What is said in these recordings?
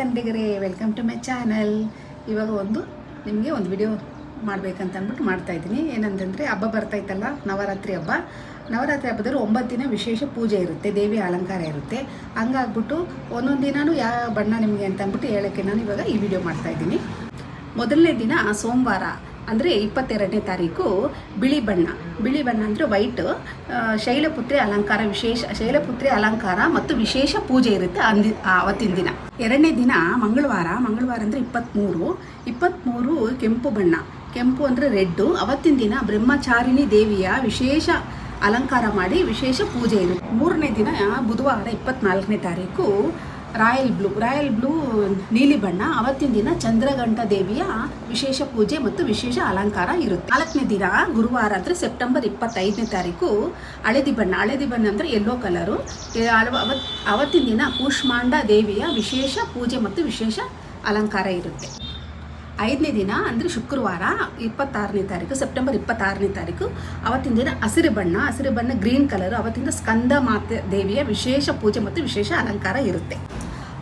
ಕನ್ನಡಿಗರೇ, welcome to my channel. ಇವಾಗ ನಿಮಗೆ ಒಂದು ವಿಡಿಯೋ ಮಾಡಬೇಕಂತ ಅಂದ್ಬಿಟ್ಟು ಮಾಡ್ತಾಯಿದ್ದೀನಿ. ಏನಂತಂದರೆ ಹಬ್ಬ ಬರ್ತಾಯಿತ್ತಲ್ಲ, ನವರಾತ್ರಿ ಹಬ್ಬ. ನವರಾತ್ರಿ ಹಬ್ಬದಲ್ಲಿ 9 ದಿನ ವಿಶೇಷ ಪೂಜೆ ಇರುತ್ತೆ, ದೇವಿ ಅಲಂಕಾರ ಇರುತ್ತೆ. ಹಂಗಾಗ್ಬಿಟ್ಟು ಒಂದೊಂದು ದಿನವೂ ಯಾವ ಬಣ್ಣ ನಿಮಗೆ ಅಂತ ಅಂದ್ಬಿಟ್ಟು ಹೇಳೋಕ್ಕೆ ನಾನು ಇವಾಗ ಈ ವಿಡಿಯೋ ಮಾಡ್ತಾಯಿದ್ದೀನಿ. ಮೊದಲನೇ ದಿನ ಸೋಮವಾರ ಅಂದರೆ 22ನೇ ತಾರೀಕು ಬಿಳಿ ಬಣ್ಣ ಅಂದರೆ ವೈಟ್. ಶೈಲಪುತ್ರಿ ಅಲಂಕಾರ, ವಿಶೇಷ ಶೈಲಪುತ್ರಿ ಅಲಂಕಾರ ಮತ್ತು ವಿಶೇಷ ಪೂಜೆ ಇರುತ್ತೆ ಅವತ್ತಿನ ದಿನ. ಎರಡನೇ ದಿನ ಮಂಗಳವಾರ ಅಂದರೆ 23 ಕೆಂಪು ಅಂದರೆ ರೆಡ್ಡು. ಅವತ್ತಿನ ದಿನ ಬ್ರಹ್ಮಚಾರಿಣಿ ದೇವಿಯ ವಿಶೇಷ ಅಲಂಕಾರ ಮಾಡಿ ವಿಶೇಷ ಪೂಜೆ ಇರುತ್ತೆ. ಮೂರನೇ ದಿನ ಬುಧವಾರ 24ನೇ ತಾರೀಕು ರಾಯಲ್ ಬ್ಲೂ ನೀಲಿ ಬಣ್ಣ. ಅವತ್ತಿನ ದಿನ ಚಂದ್ರಘಂಟ ದೇವಿಯ ವಿಶೇಷ ಪೂಜೆ ಮತ್ತು ವಿಶೇಷ ಅಲಂಕಾರ ಇರುತ್ತೆ. 4ನೇ ದಿನ ಗುರುವಾರ ಅಂದರೆ ಸೆಪ್ಟೆಂಬರ್ 25ನೇ ತಾರೀಕು ಹಳದಿ ಬಣ್ಣ ಅಂದರೆ ಯೆಲ್ಲೋ ಕಲರು. ಅವತ್ತಿನ ದಿನ ಕೂಷ್ಮಾಂಡ ದೇವಿಯ ವಿಶೇಷ ಪೂಜೆ ಮತ್ತು ವಿಶೇಷ ಅಲಂಕಾರ ಇರುತ್ತೆ. 5ನೇ ದಿನ ಅಂದರೆ ಶುಕ್ರವಾರ 26ನೇ ತಾರೀಕು ಸೆಪ್ಟೆಂಬರ್ 26ನೇ ತಾರೀಕು. ಅವತ್ತಿನ ದಿನ ಹಸಿರು ಬಣ್ಣ ಗ್ರೀನ್ ಕಲರು. ಅವತ್ತಿನ ಸ್ಕಂದ ಮಾತೆ ದೇವಿಯ ವಿಶೇಷ ಪೂಜೆ ಮತ್ತು ವಿಶೇಷ ಅಲಂಕಾರ ಇರುತ್ತೆ.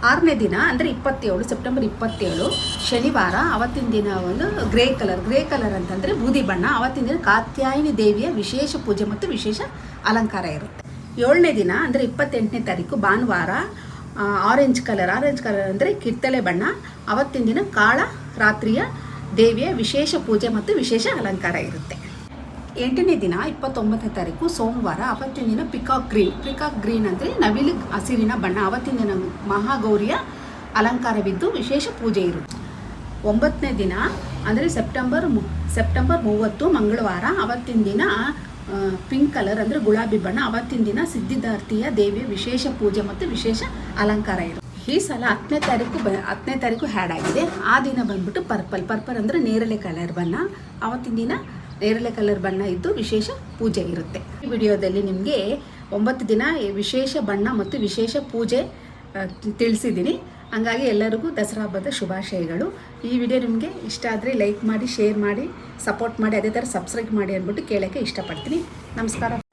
6ನೇ ದಿನ ಅಂದರೆ 27 ಸೆಪ್ಟೆಂಬರ್ 27 ಶನಿವಾರ. ಅವತ್ತಿನ ದಿನ ಗ್ರೇ ಕಲರ್ ಅಂತಂದರೆ ಬೂದಿ ಬಣ್ಣ. ಅವತ್ತಿನ ದಿನ ಕಾತ್ಯಾಯಿನಿ ದೇವಿಯ ವಿಶೇಷ ಪೂಜೆ ಮತ್ತು ವಿಶೇಷ ಅಲಂಕಾರ ಇರುತ್ತೆ. 7ನೇ ದಿನ ಅಂದರೆ 28ನೇ ತಾರೀಕು ಭಾನುವಾರ ಆರೆಂಜ್ ಕಲರ್ ಅಂದರೆ ಕಿತ್ತಳೆ ಬಣ್ಣ. ಅವತ್ತಿನ ದಿನ ಕಾಳ ರಾತ್ರಿಯ ದೇವಿಯ ವಿಶೇಷ ಪೂಜೆ ಮತ್ತು ವಿಶೇಷ ಅಲಂಕಾರ ಇರುತ್ತೆ. 8ನೇ ದಿನ 29ನೇ ತಾರೀಕು ಸೋಮವಾರ. ಅವತ್ತಿನ ದಿನ ಪಿಕಾಕ್ ಗ್ರೀನ್ ಅಂದರೆ ನವಿಲು ಹಸಿರಿನ ಬಣ್ಣ. ಅವತ್ತಿನ ದಿನ ಮಹಾಗೌರಿಯ ಅಲಂಕಾರವಿದ್ದು ವಿಶೇಷ ಪೂಜೆ ಇರುತ್ತೆ. 9ನೇ ದಿನ ಅಂದರೆ ಸೆಪ್ಟೆಂಬರ್ 30 ಮಂಗಳವಾರ. ಅವತ್ತಿನ ದಿನ ಪಿಂಕ್ ಕಲರ್ ಅಂದರೆ ಗುಲಾಬಿ ಬಣ್ಣ. ಅವತ್ತಿನ ದಿನ ಸಿದ್ಧಿದಾರ್ಥಿಯ ದೇವಿಯ ವಿಶೇಷ ಪೂಜೆ ಮತ್ತು ವಿಶೇಷ ಅಲಂಕಾರ ಇರುತ್ತೆ. ಈ ಸಲ 10ನೇ ತಾರೀಕು ಹ್ಯಾಡ್ ಆಗಿದೆ. ಆ ದಿನ ಬಂದ್ಬಿಟ್ಟು ಪರ್ಪಲ್ ಅಂದರೆ ನೇರಳೆ ಕಲರ್ ಬಣ್ಣ. ಅವತ್ತಿನ ದಿನ ನೇರಳೆ ಕಲರ್ ಬಣ್ಣ ಇದ್ದು ವಿಶೇಷ ಪೂಜೆ ಇರುತ್ತೆ. ಈ ವಿಡಿಯೋದಲ್ಲಿ ನಿಮಗೆ 9 ದಿನ ವಿಶೇಷ ಬಣ್ಣ ಮತ್ತು ವಿಶೇಷ ಪೂಜೆ ತಿಳಿಸಿದ್ದೀನಿ. ಹಾಗಾಗಿ ಎಲ್ಲರಿಗೂ ದಸರಾ ಹಬ್ಬದ ಶುಭಾಶಯಗಳು. ಈ ವಿಡಿಯೋ ನಿಮಗೆ ಇಷ್ಟ ಆದರೆ ಲೈಕ್ ಮಾಡಿ, ಶೇರ್ ಮಾಡಿ, ಸಪೋರ್ಟ್ ಮಾಡಿ, ಅದೇ ಥರ ಸಬ್ಸ್ಕ್ರೈಬ್ ಮಾಡಿ ಅಂದ್ಬಿಟ್ಟು ಕೇಳೋಕ್ಕೆ ಇಷ್ಟಪಡ್ತೀನಿ. ನಮಸ್ಕಾರ.